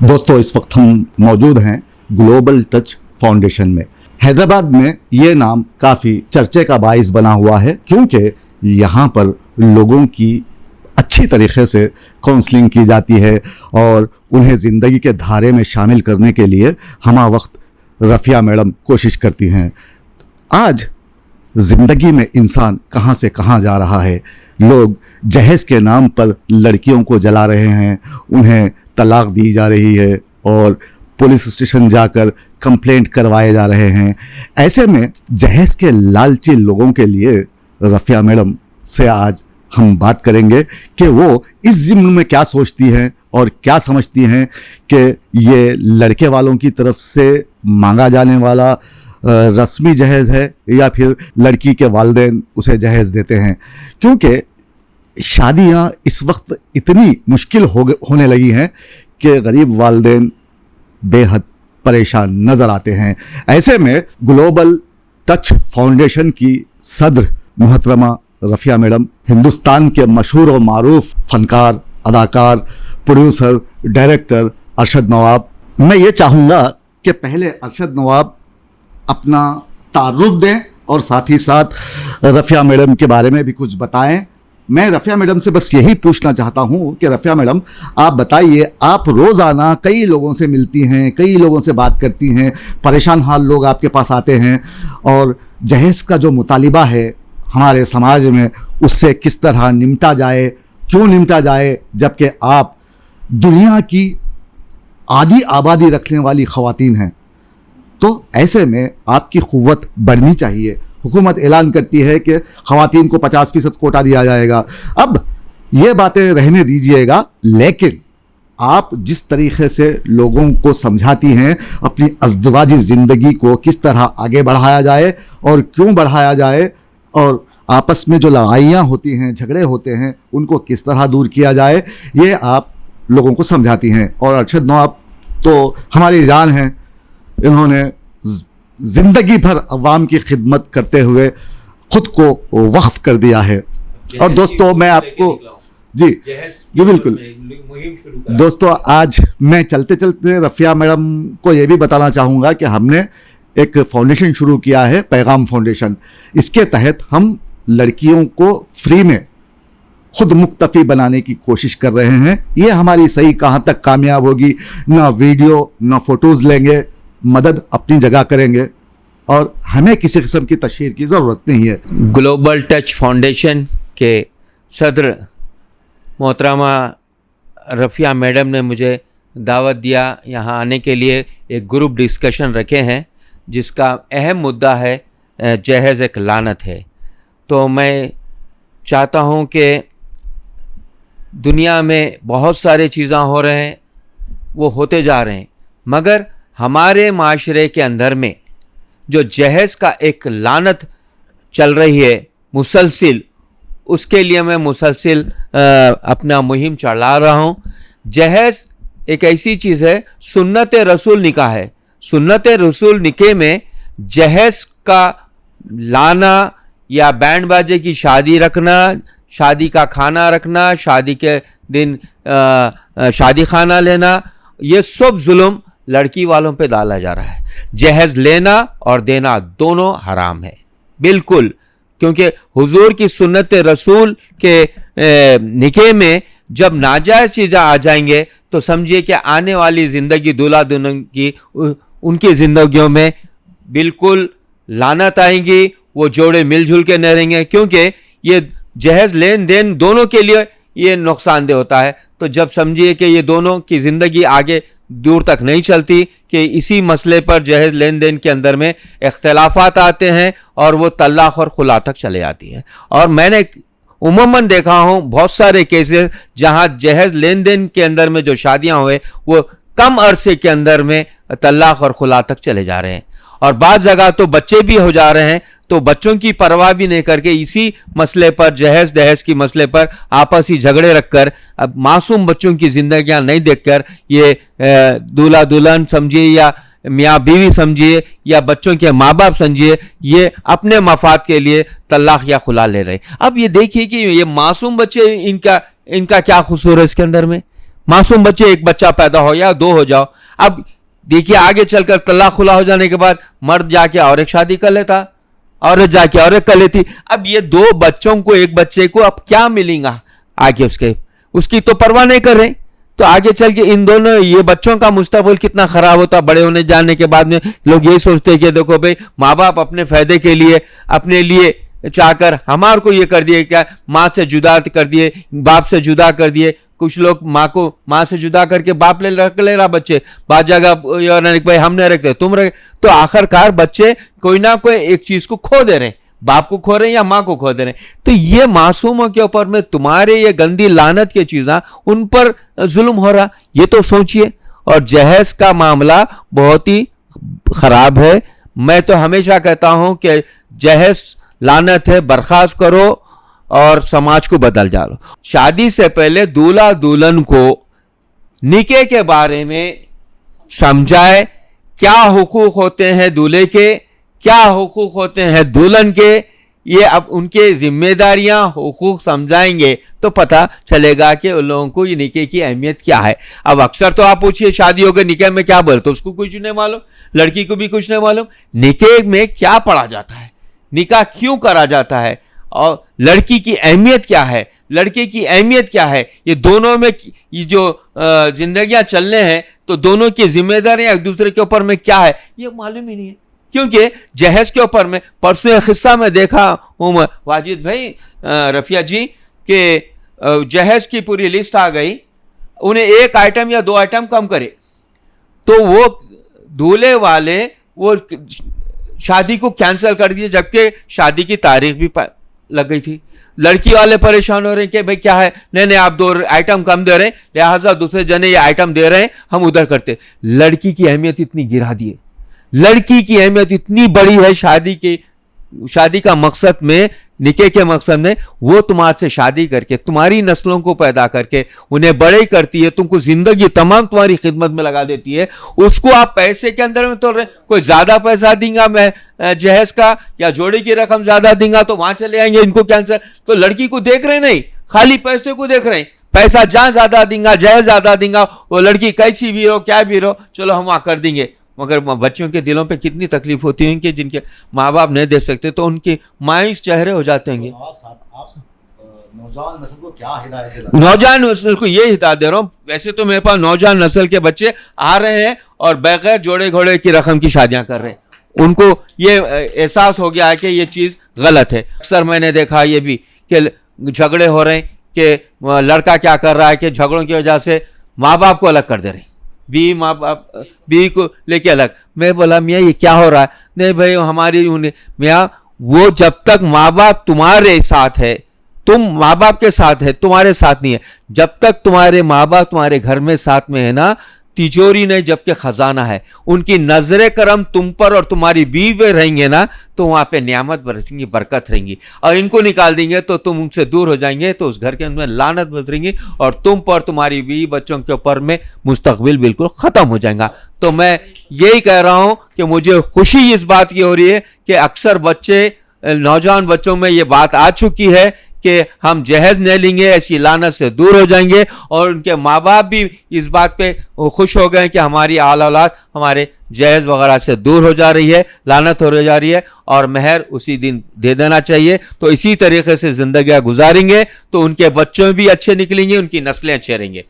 दोस्तों, इस वक्त हम मौजूद हैं ग्लोबल टच फाउंडेशन में। हैदराबाद में ये नाम काफ़ी चर्चे का बाइस बना हुआ है, क्योंकि यहाँ पर लोगों की अच्छी तरीके से काउंसलिंग की जाती है और उन्हें ज़िंदगी के धारे में शामिल करने के लिए हमा वक्त रफ़िया मैडम कोशिश करती हैं। आज ज़िंदगी में इंसान कहाँ से कहाँ जा रहा है। लोग जहेज़ के नाम पर लड़कियों को जला रहे हैं, उन्हें तलाक दी जा रही है और पुलिस स्टेशन जाकर कंप्लेंट करवाए जा रहे हैं। ऐसे में जहेज़ के लालची लोगों के लिए रफ़िया मैडम से आज हम बात करेंगे कि वो इस ज़िम्न में क्या सोचती हैं और क्या समझती हैं कि ये लड़के वालों की तरफ से मांगा जाने वाला रस्मी जहेज़ है या फिर लड़की के वालिदैन उसे जहेज़ देते हैं। क्योंकि शादियां इस वक्त इतनी मुश्किल होने लगी हैं कि गरीब वालिदैन बेहद परेशान नज़र आते हैं। ऐसे में ग्लोबल टच फाउंडेशन की सदर मोहतरमा रफ़िया मैडम हिंदुस्तान के मशहूर और मारूफ फ़नकार, अदाकार, प्रोड्यूसर, डायरेक्टर अरशद नवाब। मैं ये चाहूँगा कि पहले अरशद नवाब अपना तारुफ दें और साथ ही साथ रफ़िया मैडम के बारे में भी कुछ बताएं। मैं रफ़िया मैडम से बस यही पूछना चाहता हूं कि रफ़िया मैडम, आप बताइए, आप रोज़ाना कई लोगों से मिलती हैं, कई लोगों से बात करती हैं, परेशान हाल लोग आपके पास आते हैं और जहेज़ का जो मुतालिबा है हमारे समाज में, उससे किस तरह निमटा जाए, क्यों निमटा जाए, जबकि आप दुनिया की आधी आबादी रखने वाली ख़वातीन हैं। तो ऐसे में आपकी क़ुव्वत बढ़नी चाहिए। हुकूमत ऐलान करती है कि ख़वातीन को 50% कोटा दिया जाएगा। अब ये बातें रहने दीजिएगा, लेकिन आप जिस तरीक़े से लोगों को समझाती हैं अपनी अज़दवाजी ज़िंदगी को किस तरह आगे बढ़ाया जाए और क्यों बढ़ाया जाए, और आपस में जो लड़ाइयाँ होती हैं, झगड़े होते हैं, उनको किस तरह दूर किया जाए, ये आप लोगों को समझाती हैं। और अरशद नवाब तो हमारी जान हैं, इन्होंने ज़िंदगी भर अवाम की खिदमत करते हुए ख़ुद को वक्फ कर दिया है। और दोस्तों, मैं आपको जी बिल्कुल दोस्तों, आज मैं चलते चलते रफ़िया मैडम को ये भी बताना चाहूँगा कि हमने एक फाउंडेशन शुरू किया है, पैगाम फाउंडेशन। इसके तहत हम लड़कियों को फ्री में खुद मुक्तफ़ी बनाने की कोशिश कर रहे हैं। ये हमारी सही कहाँ तक कामयाब होगी, ना वीडियो ना फ़ोटोज़ लेंगे, मदद अपनी जगह करेंगे और हमें किसी किस्म की तशहीर की ज़रूरत नहीं है। ग्लोबल टच फाउंडेशन के सदर मोहतरमा रफ़िया मैडम ने मुझे दावत दिया यहाँ आने के लिए। एक ग्रुप डिस्कशन रखे हैं जिसका अहम मुद्दा है जहेज़ एक लानत है। तो मैं चाहता हूँ कि दुनिया में बहुत सारे चीज़ें हो रहे हैं, वो होते जा रहे हैं, मगर हमारे माशरे के अंदर में जो जहेज़ का एक लानत चल रही है मुसलसिल, उसके लिए मैं मुसलसिल अपना मुहिम चला रहा हूँ। जहेज़ एक ऐसी चीज़ है, सुन्नत रसूल निकाह है। सुन्नत रसूल निकाह में जहेज़ का लाना या बैंड बाजे की शादी रखना, शादी का खाना रखना, शादी के दिन शादी खाना लेना, ये सब जुल्म लड़की वालों पे डाला जा रहा है। जहेज़ लेना और देना दोनों हराम है बिल्कुल, क्योंकि हुजूर की सुन्नत रसूल के निकाह में जब नाजायज़ चीज़ें आ जाएंगे तो समझिए कि आने वाली ज़िंदगी दूल्हा दुल्हन की, उनकी ज़िंदगियों में बिल्कुल लानत आएंगी। वो जोड़े मिलजुल के नहीं रहेंगे, क्योंकि ये जहेज़ लेन देन दोनों के लिए ये नुकसानदेह होता है। तो जब समझिए कि ये दोनों की ज़िंदगी आगे दूर तक नहीं चलती कि इसी मसले पर जहेज़ लेन देन के अंदर में इख्तलाफात आते हैं और वो तलाक़ और खुला तक चले जाती है। और मैंने उमूमन देखा हूँ बहुत सारे केसेस जहाँ जहेज़ लेन देन के अंदर में जो शादियाँ हुए वो कम अरसे के अंदर में तलाक़ और खुला तक चले जा रहे हैं, और बाद जगह तो बच्चे भी हो जा रहे हैं। तो बच्चों की परवाह भी नहीं करके इसी मसले पर, जहेज़ दहेज़ की मसले पर आपसी झगड़े रखकर, अब मासूम बच्चों की ज़िंदगियां नहीं देखकर ये दूल्हा दुल्हन समझिए या मियाँ बीवी समझिए या बच्चों के माँ बाप समझिए, ये अपने मफाद के लिए तलाक़ या खुला ले रहे। अब ये देखिए कि ये मासूम बच्चे, इनका क्या कसूर है इसके अंदर में। मासूम बच्चे, एक बच्चा पैदा हो या 2 हो जाओ, अब देखिए आगे चलकर तलाक खुला हो जाने के बाद मर्द जाके और एक शादी कर लेता, औरत जाके और एक कर लेती। अब ये 2 बच्चों को, एक बच्चे को अब क्या मिलेगा आगे, उसकी तो परवाह नहीं कर रहे। तो आगे चल के इन दोनों, ये बच्चों का मुस्तकबिल कितना खराब होता। बड़े होने जाने के बाद में लोग यही सोचते हैं कि देखो भाई, माँ बाप अपने फायदे के लिए, अपने लिए चाहकर हमारे को ये कर दिए, क्या माँ से जुदा कर दिए, बाप से जुदा कर दिए। कुछ लोग माँ को, माँ से जुदा करके बाप रख ले रहा बच्चे, बाद जगह भाई हम नहीं रखते तुम रख। तो आखिरकार बच्चे कोई ना कोई एक चीज को खो दे रहे हैं, बाप को खो रहे हैं या माँ को खो दे रहे हैं। तो ये मासूमों के ऊपर में तुम्हारे ये गंदी लानत की चीज़ें, उन पर जुल्म हो रहा, ये तो सोचिए। और जहेज का मामला बहुत ही खराब है। मैं तो हमेशा कहता हूं कि जहेज लानत है, बर्खास्त करो और समाज को बदल डालो। शादी से पहले दूल्हा दुल्हन को निकाह के बारे में समझाए, क्या हुकूक होते हैं दूल्हे के, क्या हुकूक होते हैं दुल्हन के। ये अब उनके जिम्मेदारियां, हुकूक समझाएंगे तो पता चलेगा कि उन लोगों को ये निकाह की अहमियत क्या है। अब अक्सर तो आप पूछिए शादी हो गई, निकाह में क्या बोलते, तो उसको कुछ नहीं मालूम, लड़की को भी कुछ नहीं मालूम निकाह में क्या पढ़ा जाता है, निकाह क्यों करा जाता है, और लड़की की अहमियत क्या है, लड़के की अहमियत क्या है। ये दोनों में ये जो जिंदगियां चलने हैं, तो दोनों की जिम्मेदारियां एक दूसरे के ऊपर में क्या है, ये मालूम ही नहीं है। क्योंकि जहेज के ऊपर में परसों एक किस्सा में देखा हूँ वाजिद भाई, रफिया जी, के जहेज की पूरी लिस्ट आ गई, उन्हें 1 आइटम या 2 आइटम कम करे, तो वो दूल्हे वाले वो शादी को कैंसिल कर दिए, जबकि शादी की तारीख भी लग गई थी। लड़की वाले परेशान हो रहे हैं कि भाई क्या है, नहीं आप 2 आइटम कम दे रहे हैं, लिहाजा दूसरे जने ये आइटम दे रहे हैं, हम उधर करते। लड़की की अहमियत इतनी गिरा दी है, लड़की की अहमियत इतनी बड़ी है शादी का मकसद में, निकाह के मकसद में, वो तुम्हारे से शादी करके तुम्हारी नस्लों को पैदा करके उन्हें बड़े करती है, तुमको जिंदगी तमाम तुम्हारी खिदमत में लगा देती है। उसको आप पैसे के अंदर में तोड़ रहे, कोई ज्यादा पैसा दूंगा मैं जहेज का, या जोड़ी की रकम ज्यादा दूंगा तो वहां चले आएंगे, इनको कैंसर। तो लड़की को देख रहे नहीं, खाली पैसे को देख रहे हैं, पैसा जहां ज्यादा दूंगा, जहेज ज्यादा दूंगा, वो लड़की कैसी भी हो, क्या भी हो, चलो हम वहां कर देंगे। मगर बच्चों के दिलों पे कितनी तकलीफ होती है कि जिनके माँ बाप नहीं दे सकते, तो उनके मायूस चेहरे हो जाते हैं। आप नौजवान नस्ल को क्या हिदायत दे रहे हैं? नौजवान नस्ल को ये हिदायत दे रहा हूँ, वैसे तो मेरे पास नौजवान नस्ल के बच्चे आ रहे हैं और बगैर जोड़े घोड़े की रकम की शादियां कर रहे हैं। उनको ये एहसास हो गया है कि ये चीज़ गलत है। अक्सर मैंने देखा ये भी कि झगड़े हो रहे हैं कि लड़का क्या कर रहा है कि झगड़ों की वजह से माँ बाप को अलग कर दे रहे हैं, माँ बाप बीवी को लेके अलग। मैं बोला मियाँ ये क्या हो रहा है, नहीं भाई हमारी मियाँ, वो जब तक माँ बाप तुम्हारे साथ है, तुम माँ बाप के साथ है, तुम्हारे साथ नहीं है, जब तक तुम्हारे माँ बाप तुम्हारे घर में साथ में है ना, तिजोरी नहीं जबकि खजाना है, उनकी नजर करम तुम पर और तुम्हारी बीवी पे रहेंगे ना, तो वहां पे नियामत बरसेंगी, बरकत रहेंगी। और इनको निकाल देंगे तो तुम उनसे दूर हो जाएंगे, तो उस घर के अंदर लानत बरसेंगी और तुम पर, तुम्हारी बीवी बच्चों के ऊपर में मुस्तकबिल बिल्कुल खत्म हो जाएगा। तो मैं यही कह रहा हूं कि मुझे खुशी इस बात की हो रही है कि अक्सर बच्चे, नौजवान बच्चों में ये बात आ चुकी है कि हम जहेज नहीं लेंगे, ऐसी लानत से दूर हो जाएंगे। और उनके माँ बाप भी इस बात पे खुश हो गए कि हमारी आल औलाद हमारे जहेज वगैरह से दूर हो जा रही है, लानत हो जा रही है, और मेहर उसी दिन दे देना चाहिए। तो इसी तरीके से जिंदगियां गुजारेंगे तो उनके बच्चों भी अच्छे निकलेंगे, उनकी नस्लें अच्छे रहेंगे।